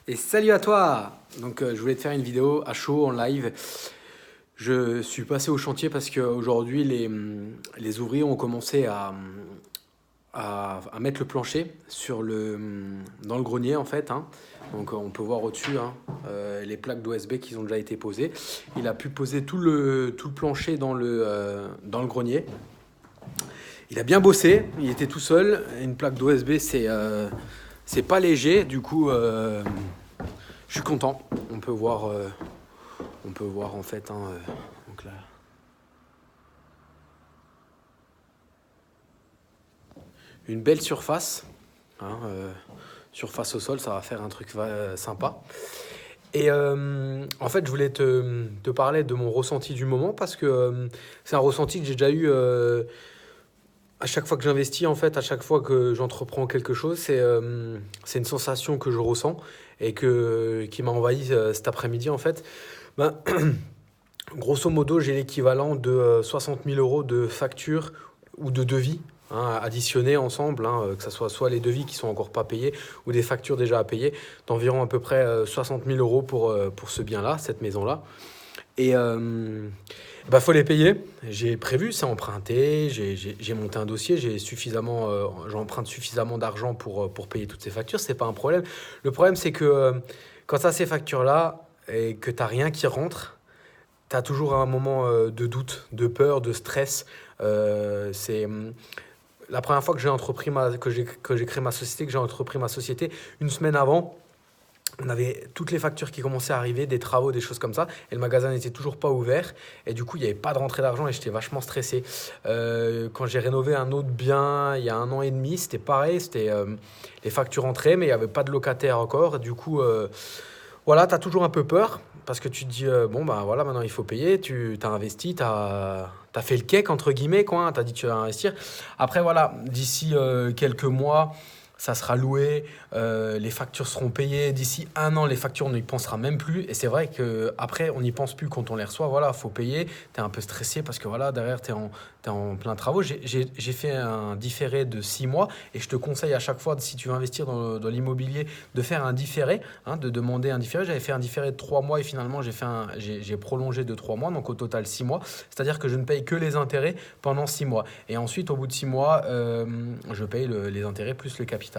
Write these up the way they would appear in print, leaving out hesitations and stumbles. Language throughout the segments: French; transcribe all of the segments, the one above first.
Et salut à toi! Donc je voulais te faire une vidéo à chaud en live. Je suis passé au chantier parce qu'aujourd'hui les ouvriers ont commencé à mettre le plancher dans le grenier en fait, hein. Donc on peut voir au-dessus, hein, les plaques d'OSB qui ont déjà été posées. Il a pu poser tout le plancher dans le grenier. Il a bien bossé, il était tout seul. Une plaque d'OSB c'est pas léger, du coup je suis content. On peut voir en fait, hein, donc là. Une belle surface, hein, surface au sol, ça va faire un truc sympa. Et en fait, je voulais te parler de mon ressenti du moment parce que c'est un ressenti que j'ai déjà eu à chaque fois que j'investis, en fait, à chaque fois que j'entreprends quelque chose. C'est une sensation que je ressens et qui m'a envahi cet après-midi, en fait. Ben, grosso modo, j'ai l'équivalent de 60 000 euros de factures ou de devis, hein, additionnés ensemble, hein, que ce soit les devis qui sont encore pas payés ou des factures déjà à payer, d'environ à peu près 60 000 euros pour ce bien-là, cette maison-là. Et bah, faut les payer. J'ai prévu, c'est emprunté, j'ai monté un dossier, j'emprunte suffisamment d'argent pour payer toutes ces factures, c'est pas un problème. Le problème, c'est que quand tu as ces factures-là et que tu n'as rien qui rentre, tu as toujours un moment de doute, de peur, de stress. C'est la première fois que que j'ai créé ma société, que j'ai entrepris ma société, une semaine avant, on avait toutes les factures qui commençaient à arriver, des travaux, des choses comme ça, et le magasin n'était toujours pas ouvert, et du coup, il n'y avait pas de rentrée d'argent, et j'étais vachement stressé. Quand j'ai rénové un autre bien il y a 1 an et demi, c'était pareil, les factures entraient, mais il n'y avait pas de locataire encore, du coup, voilà, tu as toujours un peu peur, parce que tu te dis, bon, bah voilà, maintenant il faut payer, tu as investi, tu as fait le cake, entre guillemets, quoi, hein, tu as dit que tu vas investir. Après, voilà, d'ici quelques mois, ça sera loué, les factures seront payées. D'ici 1 an, les factures, on n'y pensera même plus. Et c'est vrai qu'après, on n'y pense plus quand on les reçoit. Voilà, il faut payer. Tu es un peu stressé parce que voilà, derrière, t'es en plein travaux. J'ai fait un différé de 6 mois et je te conseille à chaque fois, si tu veux investir dans l'immobilier, de faire un différé, hein, de demander un différé. J'avais fait un différé de 3 mois et finalement, j'ai prolongé de 3 mois, donc au total 6 mois. C'est-à-dire que je ne paye que les intérêts pendant 6 mois. Et ensuite, au bout de 6 mois, je paye les intérêts plus le capital.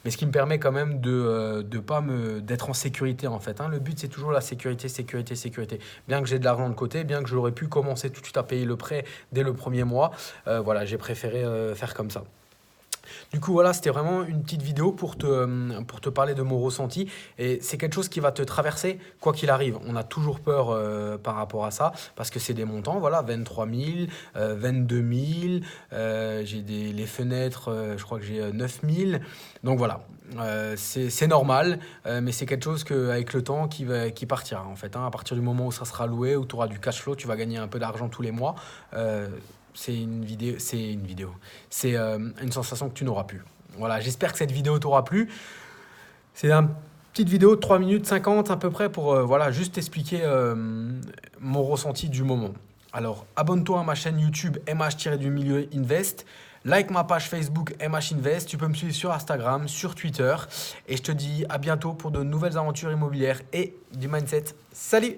Mais ce qui me permet quand même d'être en sécurité en fait, hein. Le but c'est toujours la sécurité, sécurité, sécurité. Bien que j'ai de l'argent de côté, bien que j'aurais pu commencer tout de suite à payer le prêt dès le premier mois, voilà, j'ai préféré faire comme ça. Du coup, voilà, c'était vraiment une petite vidéo pour te parler de mon ressenti. Et c'est quelque chose qui va te traverser, quoi qu'il arrive. On a toujours peur par rapport à ça, parce que c'est des montants, voilà, 23 000, 22 000. Les fenêtres, je crois que j'ai 9 000. Donc voilà, c'est normal, mais c'est quelque chose avec le temps qui partira, en fait, hein. À partir du moment où ça sera loué, où tu auras du cash flow, tu vas gagner un peu d'argent tous les mois. C'est une sensation que tu n'auras plus. Voilà, j'espère que cette vidéo t'aura plu. C'est une petite vidéo de 3 minutes 50 à peu près pour voilà, juste expliquer mon ressenti du moment. Alors, abonne-toi à ma chaîne YouTube MH-du-milieu Invest. Like ma page Facebook MH Invest. Tu peux me suivre sur Instagram, sur Twitter. Et je te dis à bientôt pour de nouvelles aventures immobilières et du mindset. Salut!